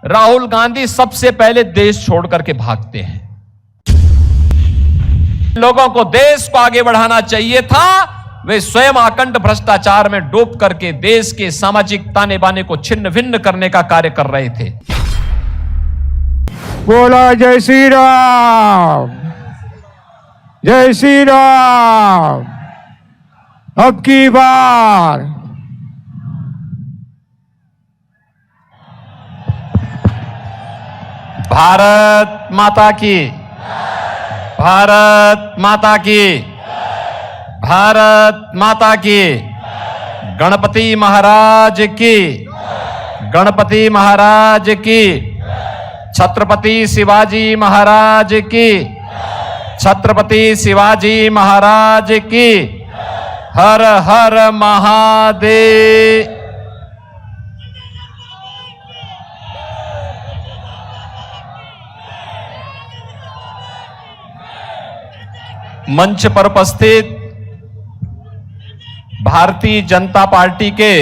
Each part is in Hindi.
राहुल गांधी सबसे पहले देश छोड़ करके भागते हैं। लोगों को देश को आगे बढ़ाना चाहिए था, वे स्वयं अखंड भ्रष्टाचार में डूब करके देश के सामाजिक ताने बाने को छिन्न भिन्न करने का कार्य कर रहे थे। बोला जय श्री राम, जय श्री राम। अब की बार भारत माता की, भारत माता की, भारत माता की, गणपति महाराज की, गणपति महाराज की, छत्रपति शिवाजी महाराज की, छत्रपति शिवाजी महाराज की। हर हर महादेव। मंच पर उपस्थित भारतीय जनता पार्टी के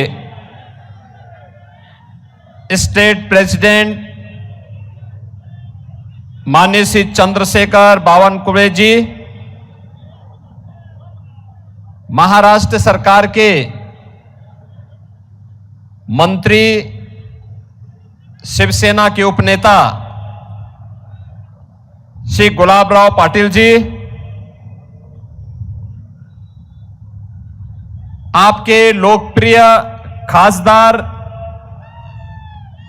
स्टेट प्रेसिडेंट माननीय श्री चंद्रशेखर बावनकुळे जी, महाराष्ट्र सरकार के मंत्री, शिवसेना के उपनेता श्री गुलाबराव पाटिल जी, आपके लोकप्रिय खासदार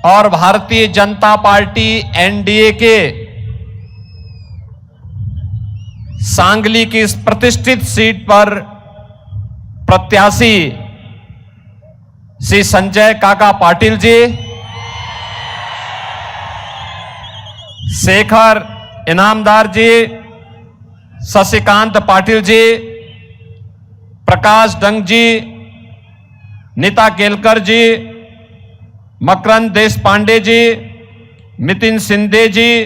और भारतीय जनता पार्टी एनडीए के सांगली की इस प्रतिष्ठित सीट पर प्रत्याशी श्री संजय काका पाटिल जी, शेखर इनामदार जी, शशिकांत पाटिल जी, प्रकाश डंग जी, नीता केलकर जी, मकरंद देशपांडे जी, नितिन सिंधे जी,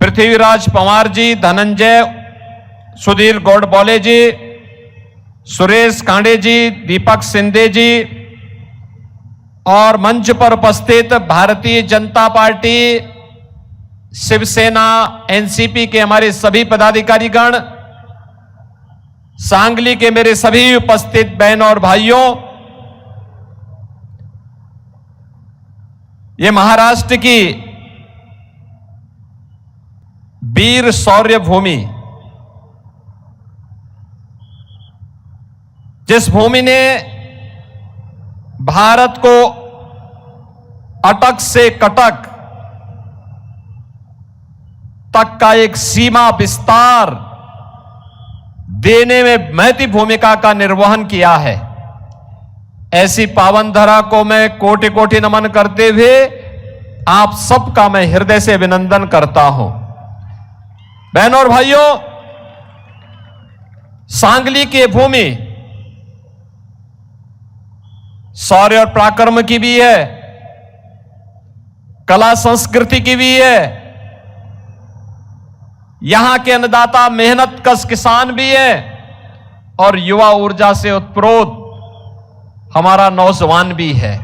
पृथ्वीराज पंवार जी, धनंजय सुधीर गौडबोले जी, सुरेश कांडे जी, दीपक सिंधे जी और मंच पर उपस्थित भारतीय जनता पार्टी, शिवसेना, एनसीपी के हमारे सभी पदाधिकारीगण, सांगली के मेरे सभी उपस्थित बहनों और भाइयों, ये महाराष्ट्र की वीर शौर्य भूमि, जिस भूमि ने भारत को अटक से कटक तक का एक सीमा विस्तार देने में महती भूमिका का निर्वहन किया है, ऐसी पावन धरा को मैं कोटि कोटि नमन करते हुए आप सबका मैं हृदय से अभिनंदन करता हूं। बहनों और भाइयों, सांगली की भूमि शौर्य और पराक्रम की भी है, कला संस्कृति की भी है, यहां के अन्नदाता मेहनत कश किसान भी है और युवा ऊर्जा से उत्प्रोत हमारा नौजवान भी है।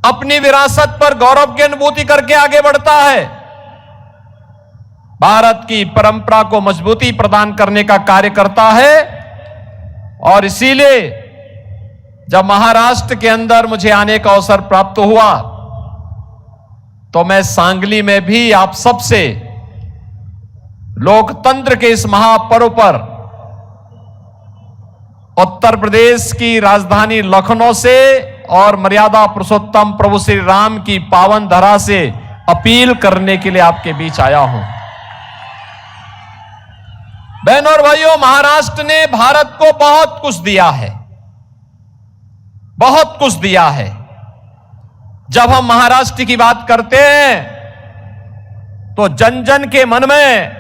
अपनी विरासत पर गौरव की अनुभूति करके आगे बढ़ता है, भारत की परंपरा को मजबूती प्रदान करने का कार्य करता है। और इसीलिए जब महाराष्ट्र के अंदर मुझे आने का अवसर प्राप्त हुआ तो मैं सांगली में भी आप सबसे लोकतंत्र के इस महापर्व पर उत्तर प्रदेश की राजधानी लखनऊ से और मर्यादा पुरुषोत्तम प्रभु श्री राम की पावन धरा से अपील करने के लिए आपके बीच आया हूं। बहनों और भाइयों, महाराष्ट्र ने भारत को बहुत कुछ दिया है, बहुत कुछ दिया है। जब हम महाराष्ट्र की बात करते हैं तो जन जन के मन में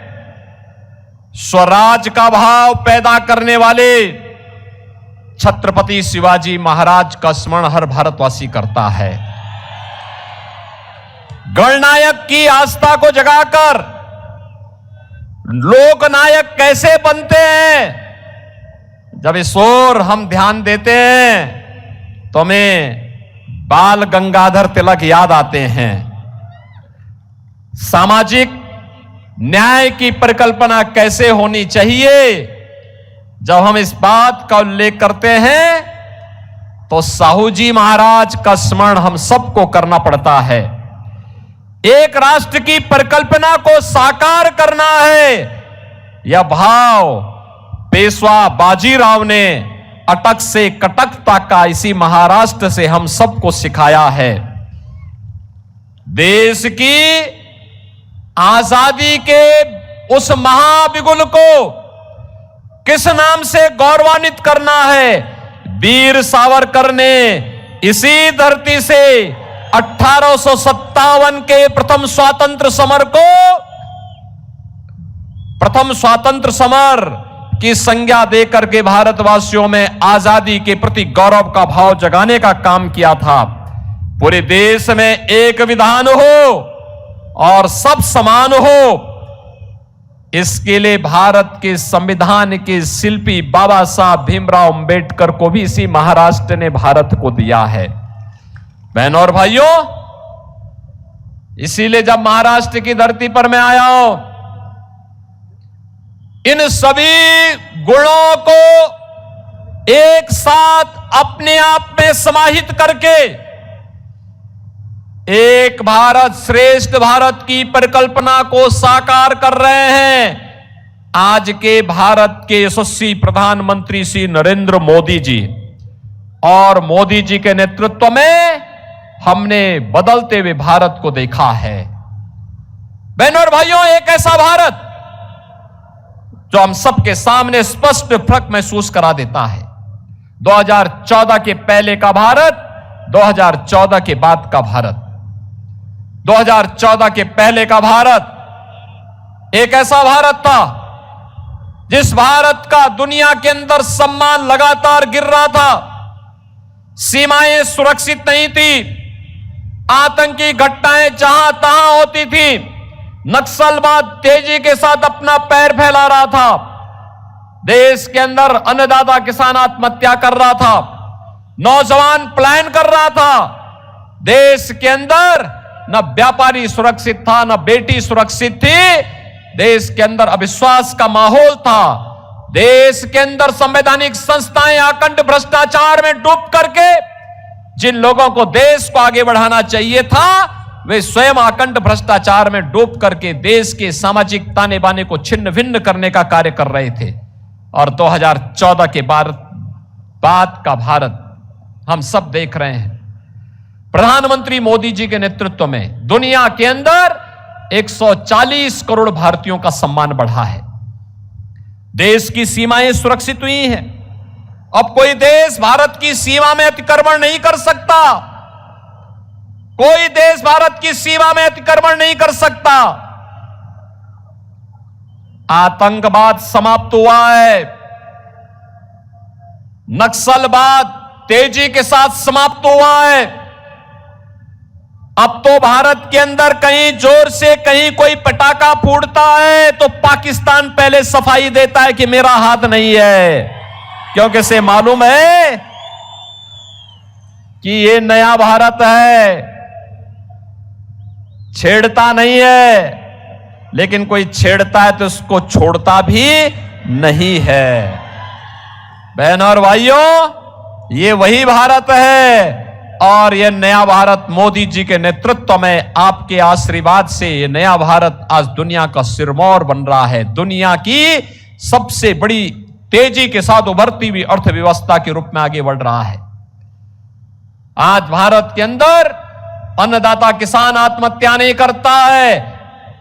स्वराज का भाव पैदा करने वाले छत्रपति शिवाजी महाराज का स्मरण हर भारतवासी करता है। गणनायक की आस्था को जगाकर लोकनायक कैसे बनते हैं, जब इस ओर हम ध्यान देते हैं तो हमें बाल गंगाधर तिलक याद आते हैं। सामाजिक न्याय की परिकल्पना कैसे होनी चाहिए, जब हम इस बात का उल्लेख करते हैं तो साहू जी महाराज का स्मरण हम सबको करना पड़ता है। एक राष्ट्र की परिकल्पना को साकार करना है, यह भाव पेशवा बाजीराव ने अटक से कटकता का इसी महाराष्ट्र से हम सबको सिखाया है। देश की आजादी के उस महाबिगुल को किस नाम से गौरवान्वित करना है? वीर सावरकर ने इसी धरती से 1857 के प्रथम स्वातंत्र समर की संज्ञा देकर के भारतवासियों में आजादी के प्रति गौरव का भाव जगाने का काम किया था। पूरे देश में एक विधान हो और सब समान हो, इसके लिए भारत के संविधान के शिल्पी बाबा साहब भीमराव अंबेडकर को भी इसी महाराष्ट्र ने भारत को दिया है। बहनों और भाइयों, इसीलिए जब महाराष्ट्र की धरती पर मैं आया हूं, इन सभी गुणों को एक साथ अपने आप में समाहित करके एक भारत श्रेष्ठ भारत की परिकल्पना को साकार कर रहे हैं आज के भारत के यशस्वी प्रधानमंत्री श्री नरेंद्र मोदी जी। और मोदी जी के नेतृत्व में हमने बदलते हुए भारत को देखा है। बहनों और भाइयों, एक ऐसा भारत जो हम सबके सामने स्पष्ट फर्क महसूस करा देता है। 2014 के पहले का भारत, 2014 के बाद का भारत। 2014 के पहले का भारत एक ऐसा भारत था जिस भारत का दुनिया के अंदर सम्मान लगातार गिर रहा था। सीमाएं सुरक्षित नहीं थी, आतंकी घटनाएं जहां तहां होती थी, नक्सलवाद तेजी के साथ अपना पैर फैला रहा था, देश के अंदर अन्नदाता किसान आत्महत्या कर रहा था, नौजवान पलायन कर रहा था, देश के अंदर न व्यापारी सुरक्षित था, न बेटी सुरक्षित थी, देश के अंदर अविश्वास का माहौल था, देश के अंदर संवैधानिक संस्थाएं आकंठ भ्रष्टाचार में डूब करके जिन लोगों को देश को आगे बढ़ाना चाहिए था, वे स्वयं आकंठ भ्रष्टाचार में डूब करके देश के सामाजिक ताने बाने को छिन्न भिन्न करने का कार्य कर रहे थे। और 2014 के बाद का भारत हम सब देख रहे हैं। प्रधानमंत्री मोदी जी के नेतृत्व में दुनिया के अंदर 140 करोड़ भारतीयों का सम्मान बढ़ा है। देश की सीमाएं सुरक्षित हुई हैं। अब कोई देश भारत की सीमा में अतिक्रमण नहीं कर सकता, कोई देश भारत की सीमा में अतिक्रमण नहीं कर सकता। आतंकवाद समाप्त हुआ है, नक्सलवाद तेजी के साथ समाप्त हुआ है। अब तो भारत के अंदर कहीं जोर से कहीं कोई पटाखा फूटता है तो पाकिस्तान पहले सफाई देता है कि मेरा हाथ नहीं है, क्योंकि इसे मालूम है कि ये नया भारत है, छेड़ता नहीं है, लेकिन कोई छेड़ता है तो उसको छोड़ता भी नहीं है। बहनों और भाइयों, ये वही भारत है और यह नया भारत मोदी जी के नेतृत्व में आपके आशीर्वाद से यह नया भारत आज दुनिया का सिरमौर बन रहा है। दुनिया की सबसे बड़ी तेजी के साथ उभरती हुई अर्थव्यवस्था के रूप में आगे बढ़ रहा है। आज भारत के अंदर अन्नदाता किसान आत्महत्या नहीं करता है,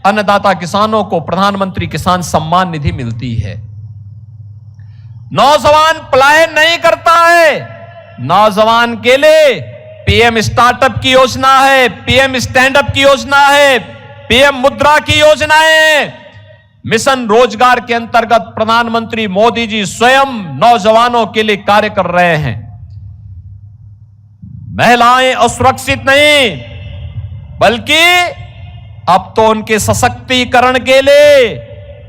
अन्नदाता किसानों को प्रधानमंत्री किसान सम्मान निधि मिलती है। नौजवान पलायन नहीं करता है, नौजवान के लिए पीएम स्टार्टअप की योजना है, पीएम स्टैंड अप की योजना है, पीएम मुद्रा की योजना है। मिशन रोजगार के अंतर्गत प्रधानमंत्री मोदी जी स्वयं नौजवानों के लिए कार्य कर रहे हैं। महिलाएं असुरक्षित नहीं, बल्कि अब तो उनके सशक्तिकरण के लिए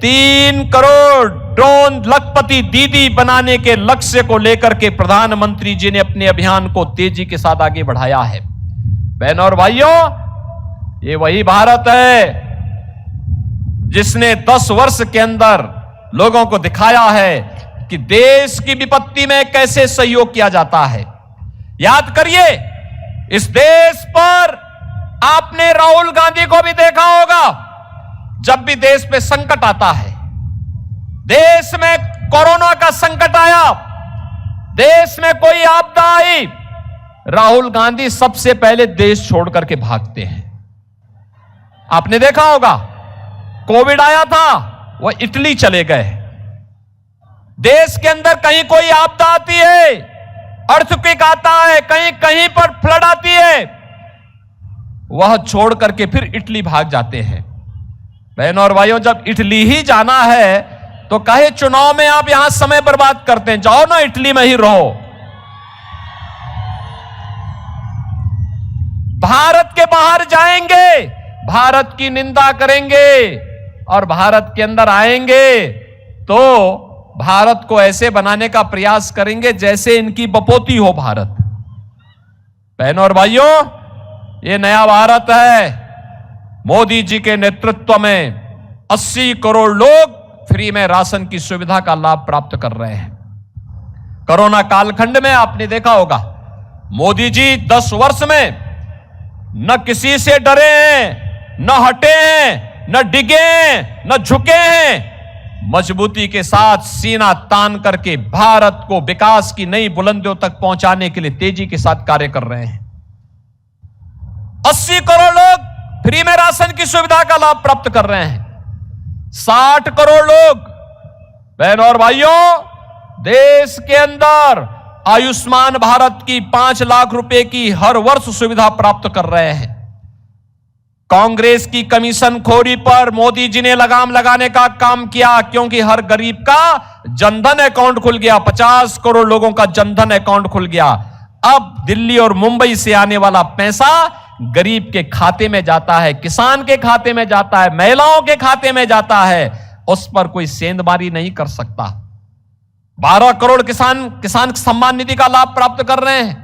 3 करोड़ ड्रोन लखपति दीदी बनाने के लक्ष्य को लेकर के प्रधानमंत्री जी ने अपने अभियान को तेजी के साथ आगे बढ़ाया है। बहनों और भाइयों, ये वही भारत है जिसने 10 वर्ष के अंदर लोगों को दिखाया है कि देश की विपत्ति में कैसे सहयोग किया जाता है। याद करिए, इस देश पर आपने राहुल गांधी को भी देखा होगा। जब भी देश पे संकट आता है, देश में कोरोना का संकट आया, देश में कोई आपदा आई, राहुल गांधी सबसे पहले देश छोड़ करके भागते हैं। आपने देखा होगा, कोविड आया था, वह इटली चले गए। देश के अंदर कहीं कोई आपदा आती है, अर्थक्वेक आता है, कहीं कहीं पर फ्लड आती है, वह छोड़ करके फिर इटली भाग जाते हैं। बहनों और भाइयों, जब इटली ही जाना है तो कहे चुनाव में आप यहां समय बर्बाद करते हैं, जाओ ना इटली में ही रहो। भारत के बाहर जाएंगे, भारत की निंदा करेंगे, और भारत के अंदर आएंगे तो भारत को ऐसे बनाने का प्रयास करेंगे जैसे इनकी बपोती हो भारत। बहनों और भाइयों, ये नया भारत है। मोदी जी के नेतृत्व में 80 करोड़ लोग फ्री में राशन की सुविधा का लाभ प्राप्त कर रहे हैं। कोरोना कालखंड में आपने देखा होगा, मोदी जी 10 वर्ष में न किसी से डरे हैं, न हटे हैं, न डिगे हैं, न झुके हैं। मजबूती के साथ सीना तान करके भारत को विकास की नई बुलंदियों तक पहुंचाने के लिए तेजी के साथ कार्य कर रहे हैं। 80 करोड़ लोग फ्री में राशन की सुविधा का लाभ प्राप्त कर रहे हैं। 60 करोड़ लोग, बहनों और भाइयों, देश के अंदर आयुष्मान भारत की 5 लाख रुपए की हर वर्ष सुविधा प्राप्त कर रहे हैं। कांग्रेस की कमीशन खोरी पर मोदी जी ने लगाम लगाने का काम किया, क्योंकि हर गरीब का जनधन अकाउंट खुल गया। 50 करोड़ लोगों का जनधन अकाउंट खुल गया। अब दिल्ली और मुंबई से आने वाला पैसा गरीब के खाते में जाता है, किसान के खाते में जाता है, महिलाओं के खाते में जाता है। उस पर कोई सेंधमारी नहीं कर सकता। 12 करोड़ किसान सम्मान निधि का लाभ प्राप्त कर रहे हैं।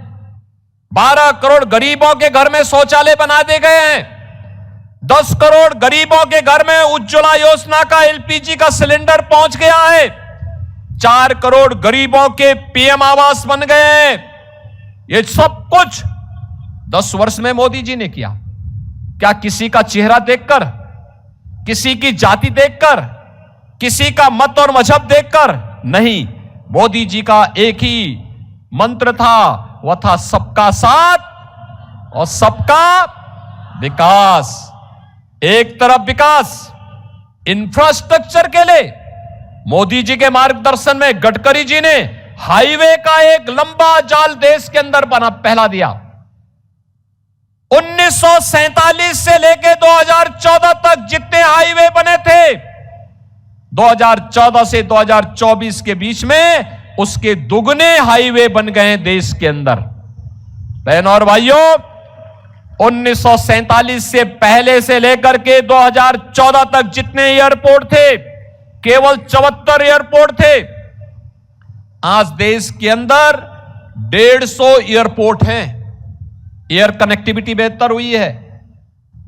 12 करोड़ गरीबों के घर में शौचालय बना दिए गए हैं। 10 करोड़ गरीबों के घर में उज्ज्वला योजना का एलपीजी का सिलेंडर पहुंच गया है। 4 करोड़ गरीबों के पीएम आवास बन गए हैं। ये सब कुछ 10 वर्ष में मोदी जी ने किया। क्या किसी का चेहरा देखकर, किसी की जाति देखकर, किसी का मत और मजहब देखकर? नहीं, मोदी जी का एक ही मंत्र था, वह था सबका साथ और सबका विकास। एक तरफ विकास इंफ्रास्ट्रक्चर के लिए मोदी जी के मार्गदर्शन में गडकरी जी ने हाईवे का एक लंबा जाल देश के अंदर पहला दिया। 1947 से लेकर 2014 तक जितने हाईवे बने थे, 2014 से 2024 के बीच में उसके दुगने हाईवे बन गए हैं देश के अंदर। बहनों और भाइयों, 1947 से पहले से लेकर के 2014 तक जितने एयरपोर्ट थे, केवल 74 एयरपोर्ट थे। आज देश के अंदर 150 एयरपोर्ट हैं। एयर कनेक्टिविटी बेहतर हुई है।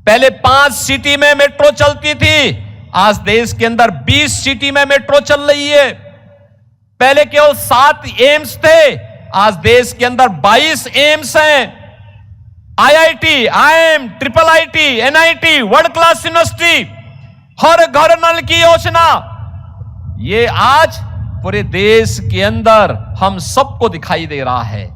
पहले 5 सिटी में मेट्रो चलती थी, आज देश के अंदर 20 सिटी में मेट्रो चल रही है। पहले केवल 7 एम्स थे, आज देश के अंदर 22 एम्स हैं। IIT, IIM, triple IT, NIT, world class university, हर घर नल की योजना, ये आज पूरे देश के अंदर हम सबको दिखाई दे रहा है।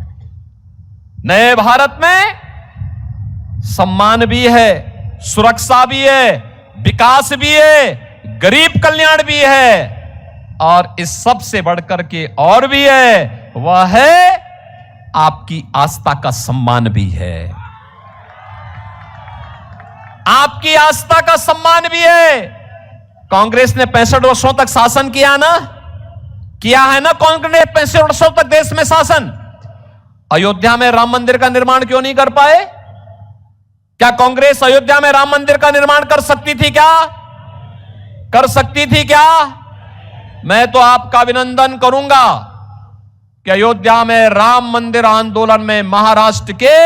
नए भारत में सम्मान भी है, सुरक्षा भी है, विकास भी है, गरीब कल्याण भी है, और इस सब से बढ़कर के और भी है, वह है आपकी आस्था का सम्मान भी है। आपकी आस्था का सम्मान भी है। कांग्रेस ने 65 वर्षों तक शासन किया ना, किया है ना कांग्रेस ने 65 वर्षों तक देश में शासन। अयोध्या में राम मंदिर का निर्माण क्यों नहीं कर पाए? क्या कांग्रेस अयोध्या में राम मंदिर का निर्माण कर सकती थी क्या? कर सकती थी क्या? मैं तो आपका अभिनंदन करूंगा कि अयोध्या में राम मंदिर आंदोलन में महाराष्ट्र के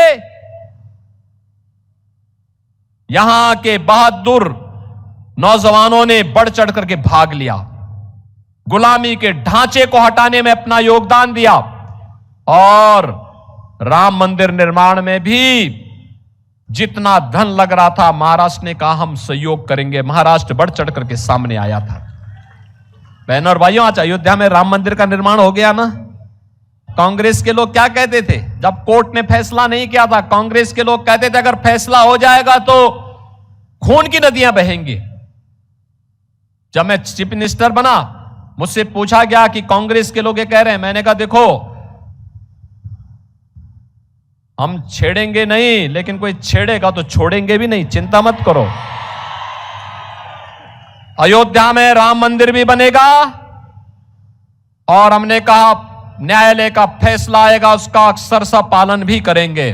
यहां के बहादुर नौजवानों ने बढ़ चढ़ करके भाग लिया, गुलामी के ढांचे को हटाने में अपना योगदान दिया और राम मंदिर निर्माण में भी जितना धन लग रहा था महाराष्ट्र ने कहा हम सहयोग करेंगे। महाराष्ट्र बढ़ चढ़ करके सामने आया था। बहनों और भाइयों, आज अयोध्या में राम मंदिर का निर्माण हो गया ना। कांग्रेस के लोग क्या कहते थे जब कोर्ट ने फैसला नहीं किया था? कांग्रेस के लोग कहते थे अगर फैसला हो जाएगा तो खून की नदियां बहेंगी। जब मैं चीफ मिनिस्टर बना, मुझसे पूछा गया कि कांग्रेस के लोग ये कह रहे हैं। मैंने कहा देखो, हम छेड़ेंगे नहीं, लेकिन कोई छेड़ेगा तो छोड़ेंगे भी नहीं, चिंता मत करो। अयोध्या में राम मंदिर भी बनेगा और हमने कहा न्यायालय का फैसला आएगा उसका अक्षरशः पालन भी करेंगे।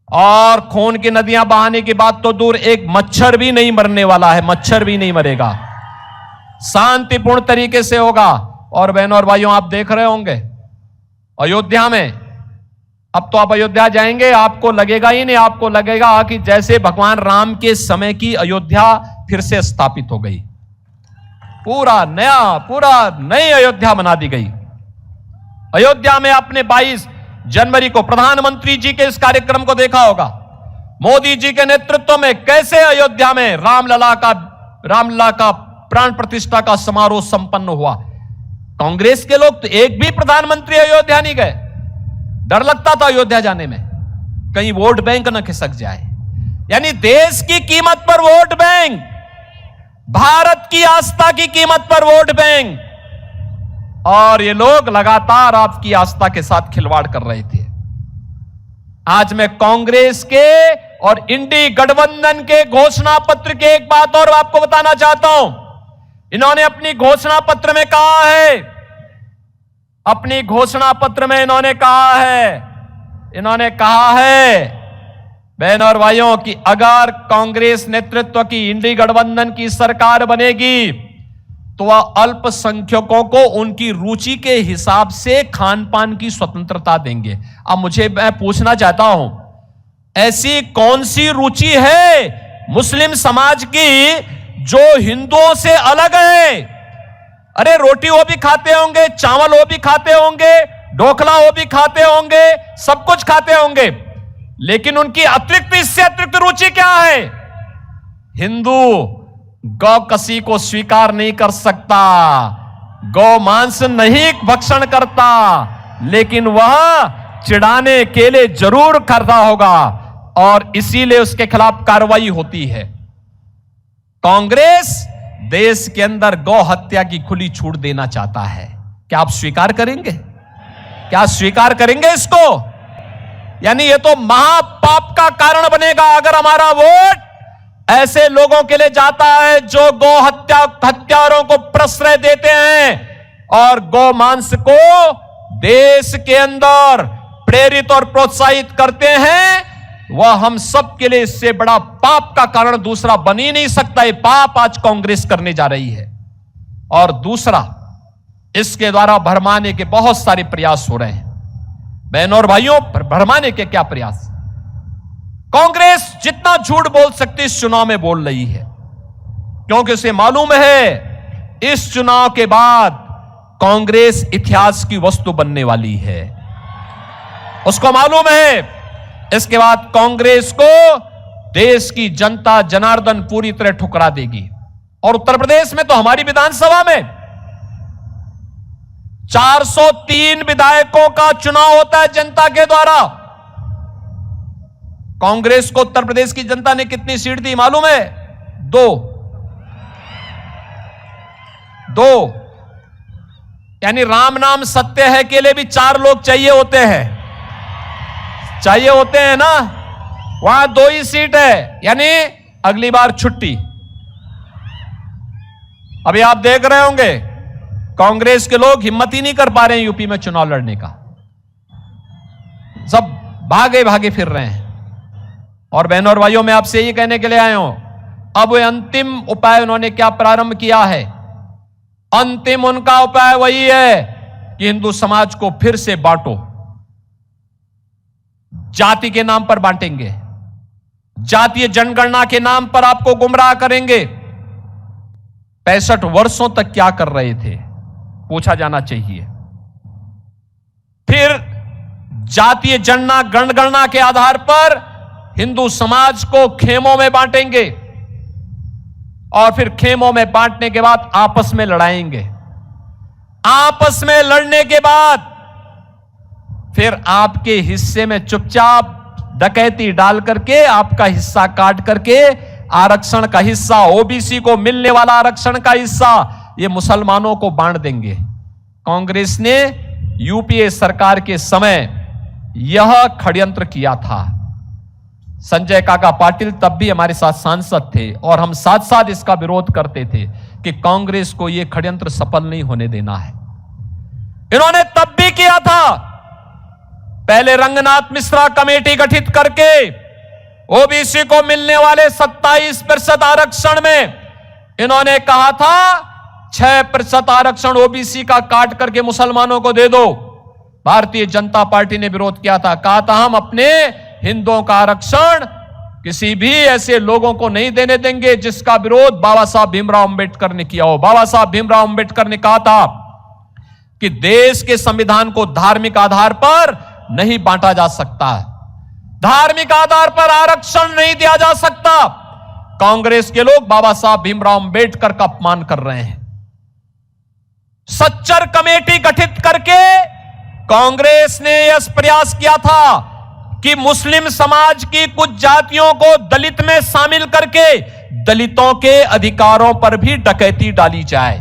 और खून की नदियां बहाने की बात तो दूर, एक मच्छर भी नहीं मरने वाला है, मच्छर भी नहीं मरेगा, शांतिपूर्ण तरीके से होगा। और बहनों और भाइयों, आप देख रहे होंगे अयोध्या में, अब तो आप अयोध्या जाएंगे आपको लगेगा ही नहीं, आपको लगेगा कि जैसे भगवान राम के समय की अयोध्या फिर से स्थापित हो गई। पूरा नई अयोध्या बना दी गई। अयोध्या में आपने 22 जनवरी को प्रधानमंत्री जी के इस कार्यक्रम को देखा होगा। मोदी जी के नेतृत्व में कैसे अयोध्या में रामलला का प्राण प्रतिष्ठा का समारोह संपन्न हुआ। कांग्रेस के लोग तो एक भी प्रधानमंत्री अयोध्या नहीं गए, डर लगता था अयोध्या जाने में, कहीं वोट बैंक न खिसक जाए। यानी देश की कीमत पर वोट बैंक, भारत की आस्था की कीमत पर वोट बैंक, और ये लोग लगातार आपकी आस्था के साथ खिलवाड़ कर रहे थे। आज मैं कांग्रेस के और इंडी गठबंधन के घोषणा पत्र के एक बात और आपको बताना चाहता हूं। इन्होंने अपनी घोषणा पत्र में कहा है, अपनी घोषणा पत्र में इन्होंने कहा है बहनों और भाइयों कि अगर कांग्रेस नेतृत्व की इंडी गठबंधन की सरकार बनेगी तो वह अल्पसंख्यकों को उनकी रुचि के हिसाब से खान पान की स्वतंत्रता देंगे। अब मैं पूछना चाहता हूं, ऐसी कौन सी रुचि है मुस्लिम समाज की जो हिंदुओं से अलग है? अरे रोटी वो भी खाते होंगे, चावल वो भी खाते होंगे, ढोकला वो भी खाते होंगे, सब कुछ खाते होंगे, लेकिन उनकी इससे अतिरिक्त रुचि क्या है? हिंदू गौ कसी को स्वीकार नहीं कर सकता, गौ मांस नहीं भक्षण करता, लेकिन वह चिढ़ाने केले जरूर करता होगा और इसीलिए उसके खिलाफ कार्रवाई होती है। कांग्रेस देश के अंदर गौ हत्या की खुली छूट देना चाहता है। क्या आप स्वीकार करेंगे? क्या स्वीकार करेंगे इसको? यानी ये तो महापाप का कारण बनेगा अगर हमारा वोट ऐसे लोगों के लिए जाता है जो गौ हत्यारों को प्रश्रय देते हैं और गौ मांस को देश के अंदर प्रेरित और प्रोत्साहित करते हैं। वह हम सब के लिए इससे बड़ा पाप का कारण दूसरा बन ही नहीं सकता। ये पाप आज कांग्रेस करने जा रही है। और दूसरा, इसके द्वारा भरमाने के बहुत सारे प्रयास हो रहे हैं। बहनों और भाइयों, भरमाने के क्या प्रयास? कांग्रेस जितना झूठ बोल सकती इस चुनाव में बोल रही है, क्योंकि उसे मालूम है इस चुनाव के बाद कांग्रेस इतिहास की वस्तु बनने वाली है। उसको मालूम है इसके बाद कांग्रेस को देश की जनता जनार्दन पूरी तरह ठुकरा देगी। और उत्तर प्रदेश में तो हमारी विधानसभा में 403 विधायकों का चुनाव होता है जनता के द्वारा। कांग्रेस को उत्तर प्रदेश की जनता ने कितनी सीट दी मालूम है? 2। यानी राम नाम सत्य है के लिए भी 4 लोग चाहिए होते हैं ना। वहां 2 ही सीट है, यानी अगली बार छुट्टी। अभी आप देख रहे होंगे कांग्रेस के लोग हिम्मत ही नहीं कर पा रहे हैं यूपी में चुनाव लड़ने का, सब भागे फिर रहे हैं। और बहनों और भाइयों, मैं आपसे यही कहने के लिए आया हूं, अब वे अंतिम उपाय उन्होंने क्या प्रारंभ किया है? अंतिम उनका उपाय वही है कि हिंदू समाज को फिर से बांटो। जाति के नाम पर बांटेंगे, जातीय जनगणना के नाम पर आपको गुमराह करेंगे। 65 वर्षों तक क्या कर रहे थे, पूछा जाना चाहिए। फिर जातीय जनगणना के आधार पर हिंदू समाज को खेमों में बांटेंगे और फिर खेमों में बांटने के बाद आपस में लड़ाएंगे। आपस में लड़ने के बाद फिर आपके हिस्से में चुपचाप डकैती डाल करके, आपका हिस्सा काट करके, आरक्षण का हिस्सा, ओबीसी को मिलने वाला आरक्षण का हिस्सा ये मुसलमानों को बांट देंगे। कांग्रेस ने यूपीए सरकार के समय यह षड्यंत्र किया था। संजय काका पाटिल तब भी हमारे साथ सांसद थे और हम साथ साथ इसका विरोध करते थे कि कांग्रेस को यह षड्यंत्र सफल नहीं होने देना है। इन्होंने तब भी किया था। पहले रंगनाथ मिश्रा कमेटी गठित करके ओबीसी को मिलने वाले 27% आरक्षण में इन्होंने कहा था 6% आरक्षण ओबीसी का काट करके मुसलमानों को दे दो। भारतीय जनता पार्टी ने विरोध किया था, कहा था हम अपने हिंदुओं का आरक्षण किसी भी ऐसे लोगों को नहीं देने देंगे जिसका विरोध बाबा साहब भीमराव अंबेडकर ने किया हो। बाबा साहब भीमराव अंबेडकर ने कहा था कि देश के संविधान को धार्मिक आधार पर नहीं बांटा जा सकता, धार्मिक आधार पर आरक्षण नहीं दिया जा सकता। कांग्रेस के लोग बाबा साहब भीमराव अंबेडकर का अपमान कर रहे हैं। सच्चर कमेटी गठित करके कांग्रेस ने यह प्रयास किया था कि मुस्लिम समाज की कुछ जातियों को दलित में शामिल करके दलितों के अधिकारों पर भी डकैती डाली जाए।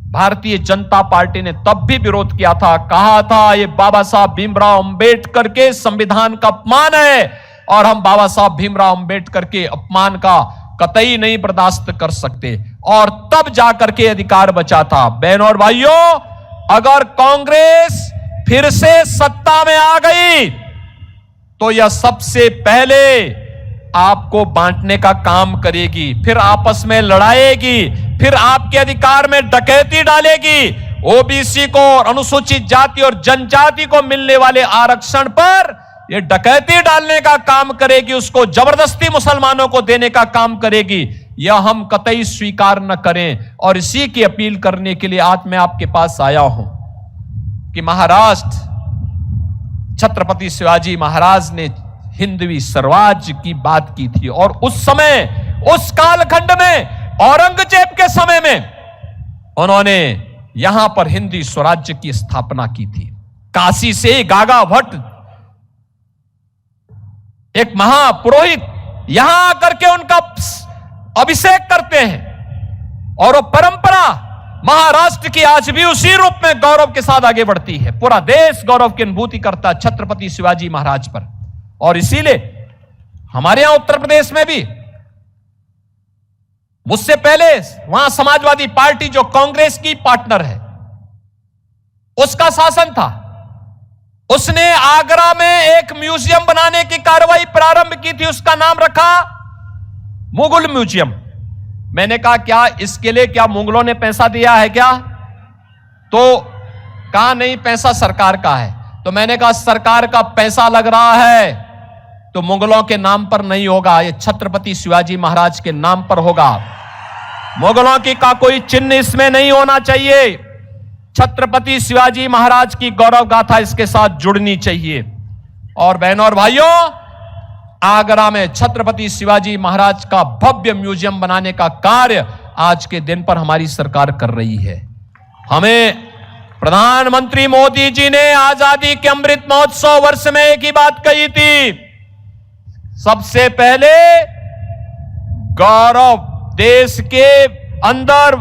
भारतीय जनता पार्टी ने तब भी विरोध किया था, कहा था यह बाबा साहब भीमराव अंबेडकर के संविधान का अपमान है और हम बाबा साहब भीमराव अंबेडकर के अपमान का कतई नहीं बर्दाश्त कर सकते। और तब जाकर के अधिकार बचा था। बहनों और भाइयों, अगर कांग्रेस फिर से सत्ता में आ गई तो यह सबसे पहले आपको बांटने का काम करेगी, फिर आपस में लड़ाएगी, फिर आपके अधिकार में डकैती डालेगी। ओबीसी को और अनुसूचित जाति और जनजाति को मिलने वाले आरक्षण पर यह डकैती डालने का काम करेगी, उसको जबरदस्ती मुसलमानों को देने का काम करेगी। यह हम कतई स्वीकार न करें। और इसी की अपील करने के लिए आज मैं आपके पास आया हूं कि महाराष्ट्र छत्रपति शिवाजी महाराज ने हिंदवी स्वराज्य की बात की थी और उस समय, उस कालखंड में, औरंगजेब के समय में उन्होंने यहां पर हिंदी स्वराज्य की स्थापना की थी। काशी से गागा भट्ट एक महापुरोहित यहां आकर के उनका अभिषेक करते हैं और वो परंपरा महाराष्ट्र की आज भी उसी रूप में गौरव के साथ आगे बढ़ती है। पूरा देश गौरव की अनुभूति करता है छत्रपति शिवाजी महाराज पर। और इसीलिए हमारे यहां उत्तर प्रदेश में भी मुझसे पहले वहां समाजवादी पार्टी जो कांग्रेस की पार्टनर है उसका शासन था। उसने आगरा में एक म्यूजियम बनाने की कार्रवाई प्रारंभ की थी, उसका नाम रखा मुगल म्यूजियम। मैंने कहा क्या इसके लिए क्या मुगलों ने पैसा दिया है क्या? तो कहा नहीं, पैसा सरकार का है। तो मैंने कहा सरकार का पैसा लग रहा है तो मुगलों के नाम पर नहीं होगा, यह छत्रपति शिवाजी महाराज के नाम पर होगा। मुगलों की का कोई चिन्ह इसमें नहीं होना चाहिए। छत्रपति शिवाजी महाराज की गौरव गाथा इसके साथ जुड़नी चाहिए। और बहनों और भाइयों, आगरा में छत्रपति शिवाजी महाराज का भव्य म्यूजियम बनाने का कार्य आज के दिन पर हमारी सरकार कर रही है। हमें प्रधानमंत्री मोदी जी ने आजादी के अमृत महोत्सव वर्ष में एक ही बात कही थी, सबसे पहले गौरव, देश के अंदर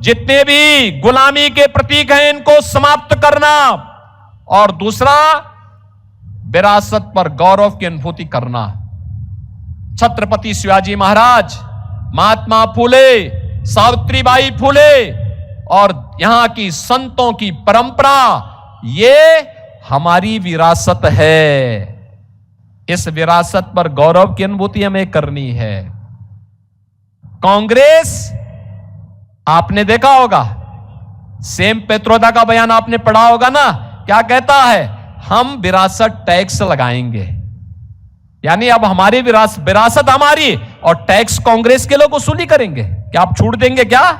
जितने भी गुलामी के प्रतीक हैं इनको समाप्त करना, और दूसरा विरासत पर गौरव की अनुभूति करना। छत्रपति शिवाजी महाराज, महात्मा फूले, सावित्रीबाई फूले और यहां की संतों की परंपरा, ये हमारी विरासत है। इस विरासत पर गौरव की अनुभूति हमें करनी है। कांग्रेस, आपने देखा होगा, सेम पेत्रोदा का बयान आपने पढ़ा होगा ना, क्या कहता है? हम विरासत टैक्स लगाएंगे। यानी अब हमारी विरासत हमारी, और टैक्स कांग्रेस के लोग वसूली करेंगे। क्या आप छूट देंगे? क्या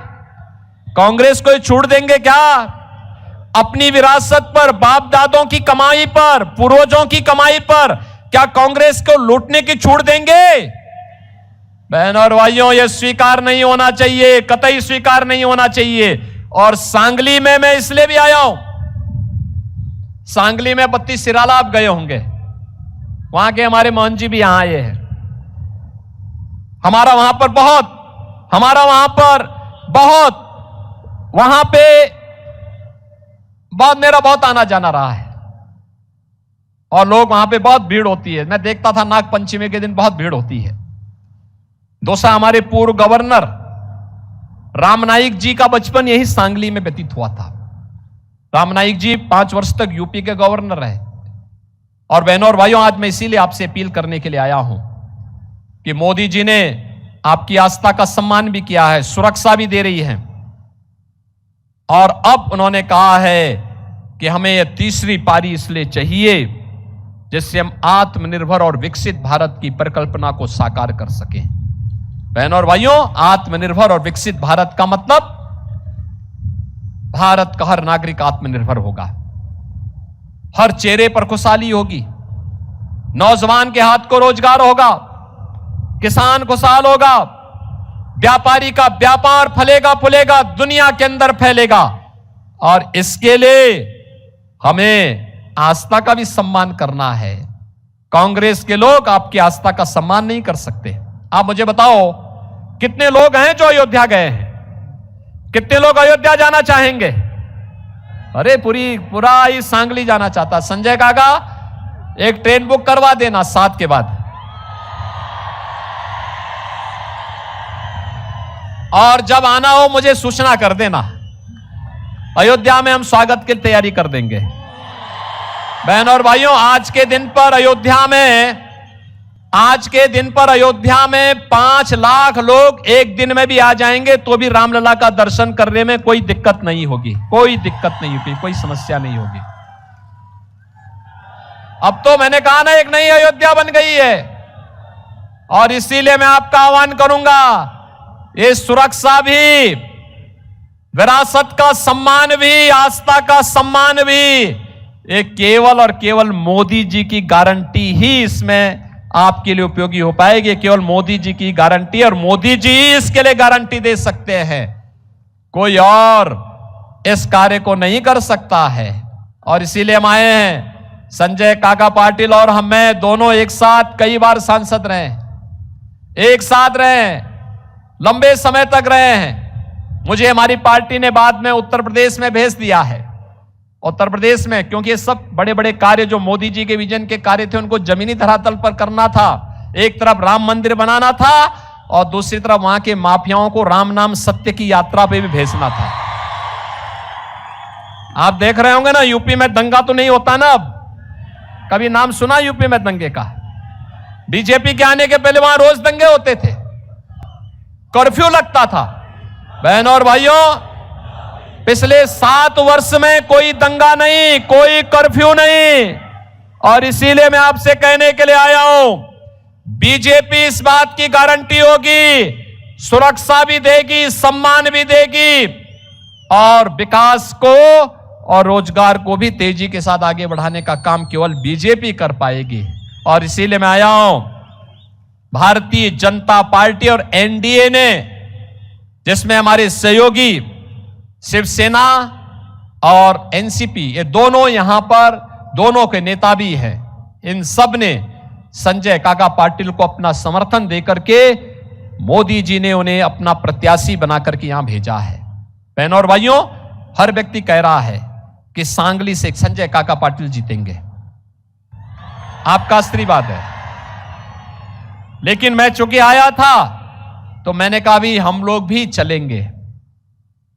कांग्रेस को छूट देंगे? क्या अपनी विरासत पर, बाप दादों की कमाई पर, पूर्वजों की कमाई पर क्या कांग्रेस को लूटने की छूट देंगे? बहनों और भाइयों, यह स्वीकार नहीं होना चाहिए, कतई स्वीकार नहीं होना चाहिए। और सांगली में मैं इसलिए भी आया हूं, सांगली में बत्ती सिराला आप गए होंगे, वहां के हमारे मोहन जी भी यहां आए हैं। हमारा वहां पर बहुत मेरा बहुत आना जाना रहा है, और लोग वहां पे बहुत भीड़ होती है। मैं देखता था नाग पंचमी के दिन बहुत भीड़ होती है। दूसरा, हमारे पूर्व गवर्नर राम नाईक जी का बचपन यही सांगली में व्यतीत हुआ था। राम नाईक जी 5 वर्ष तक यूपी के गवर्नर रहे। और बहनों और भाइयों, आज मैं इसीलिए आपसे अपील करने के लिए आया हूं कि मोदी जी ने आपकी आस्था का सम्मान भी किया है, सुरक्षा भी दे रही है, और अब उन्होंने कहा है कि हमें यह तीसरी पारी इसलिए चाहिए जिससे हम आत्मनिर्भर और विकसित भारत की परिकल्पना को साकार कर सकें। बहनों और भाइयों, आत्मनिर्भर और विकसित भारत का मतलब भारत का हर नागरिक आत्मनिर्भर होगा, हर चेहरे पर खुशहाली होगी, नौजवान के हाथ को रोजगार होगा, किसान खुशहाल होगा, व्यापारी का व्यापार फलेगा फूलेगा, दुनिया के अंदर फैलेगा। और इसके लिए हमें आस्था का भी सम्मान करना है। कांग्रेस के लोग आपकी आस्था का सम्मान नहीं कर सकते। आप मुझे बताओ, कितने लोग हैं जो अयोध्या गए हैं? कितने लोग अयोध्या जाना चाहेंगे? अरे पूरा ही सांगली जाना चाहता। संजय काका, एक ट्रेन बुक करवा देना 7 के बाद, और जब आना हो मुझे सूचना कर देना। अयोध्या में हम स्वागत की तैयारी कर देंगे। बहनों और भाइयों, आज के दिन पर अयोध्या में 5 लाख लोग एक दिन में भी आ जाएंगे तो भी रामलला का दर्शन करने में कोई दिक्कत नहीं होगी, कोई समस्या नहीं होगी। अब तो मैंने कहा ना, एक नई अयोध्या बन गई है, और इसीलिए मैं आपका आह्वान करूंगा, ये सुरक्षा भी, विरासत का सम्मान भी, आस्था का सम्मान भी, ये केवल और केवल मोदी जी की गारंटी ही इसमें आपके लिए उपयोगी हो पाएगी। केवल मोदी जी की गारंटी, और मोदी जी इसके लिए गारंटी दे सकते हैं, कोई और इस कार्य को नहीं कर सकता है। और इसीलिए हम आए हैं। संजय काका पाटिल और मैं दोनों एक साथ कई बार सांसद रहे, एक साथ रहे, लंबे समय तक रहे हैं। मुझे हमारी पार्टी ने बाद में उत्तर प्रदेश में भेज दिया है। उत्तर प्रदेश में, क्योंकि ये सब बड़े बड़े कार्य जो मोदी जी के विजन के कार्य थे उनको जमीनी धरातल पर करना था। एक तरफ राम मंदिर बनाना था, और दूसरी तरफ वहां के माफियाओं को राम नाम सत्य की यात्रा पे भी भेजना था। आप देख रहे होंगे ना, यूपी में दंगा तो नहीं होता ना अब? कभी नाम सुना यूपी में दंगे का? बीजेपी के आने के पहले वहां रोज दंगे होते थे, कर्फ्यू लगता था। बहनों और भाइयों, पिछले 7 वर्ष में कोई दंगा नहीं, कोई कर्फ्यू नहीं। और इसीलिए मैं आपसे कहने के लिए आया हूं, बीजेपी इस बात की गारंटी होगी, सुरक्षा भी देगी, सम्मान भी देगी, और विकास को और रोजगार को भी तेजी के साथ आगे बढ़ाने का काम केवल बीजेपी कर पाएगी। और इसीलिए मैं आया हूं, भारतीय जनता पार्टी और एनडीए ने, जिसमें हमारे सहयोगी शिवसेना और एनसीपी, ये दोनों यहां पर दोनों के नेता भी हैं, इन सब ने संजय काका पाटिल को अपना समर्थन देकर के मोदी जी ने उन्हें अपना प्रत्याशी बनाकर के यहां भेजा है। बहनों और भाइयों, हर व्यक्ति कह रहा है कि सांगली से संजय काका पाटिल जीतेंगे, आपका आशीर्वाद है। लेकिन मैं चूंकि आया था तो मैंने कहा भी हम लोग भी चलेंगे,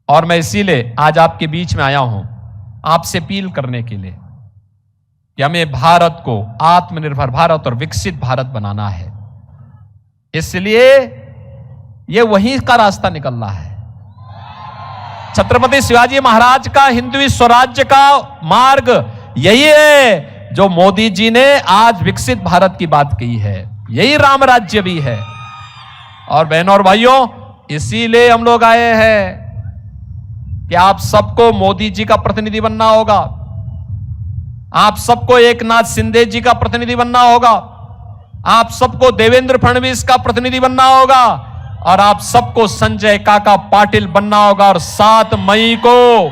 और मैं इसीलिए आज आपके बीच में आया हूं आपसे अपील करने के लिए कि हमें भारत को आत्मनिर्भर भारत और विकसित भारत बनाना है। इसलिए यह वहीं का रास्ता निकलना है। छत्रपति शिवाजी महाराज का हिंदवी स्वराज्य का मार्ग यही है जो मोदी जी ने आज विकसित भारत की बात कही है, यही राम राज्य भी है। और बहनों और भाइयों, इसीलिए हम लोग आए हैं कि आप सबको मोदी जी का प्रतिनिधि बनना होगा, आप सबको एकनाथ शिंदे जी का प्रतिनिधि बनना होगा, आप सबको देवेंद्र फडणवीस का प्रतिनिधि बनना होगा, और आप सबको संजय काका पाटिल बनना होगा। और 7 मई को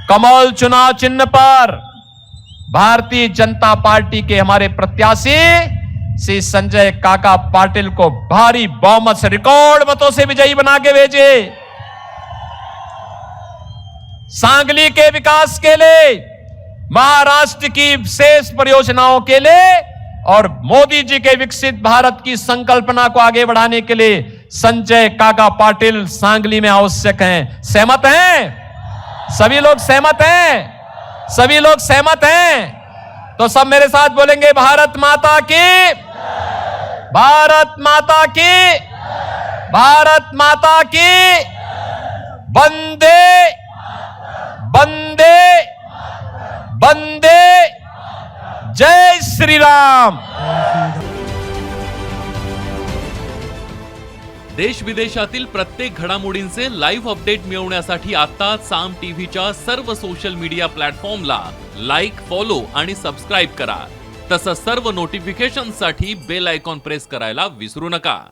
कमल चुनाव चिन्ह पर भारतीय जनता पार्टी के हमारे प्रत्याशी श्री संजय काका पाटिल को भारी बहुमत से, रिकॉर्ड मतों से विजयी बना के भेजे। सांगली के विकास के लिए, महाराष्ट्र की विशेष परियोजनाओं के लिए और मोदी जी के विकसित भारत की संकल्पना को आगे बढ़ाने के लिए संजय काका पाटिल सांगली में आवश्यक हैं। सहमत हैं? सभी लोग सहमत हैं? सभी लोग सहमत हैं? तो सब मेरे साथ बोलेंगे, भारत माता की, भारत माता की, भारत माता की, वंदे वंदे वंदे, जय श्री राम। देश विदेशातील प्रत्येक घडामोडींचे लाईव्ह अपडेट मिळवण्यासाठी आता साम टीव्हीच्या सर्व सोशल मीडिया प्लॅटफॉर्मला लाईक, फॉलो आणि सबस्क्राईब करा। तसंच सर्व नोटिफिकेशनसाठी बेल आयकॉन प्रेस करायला विसरू नका।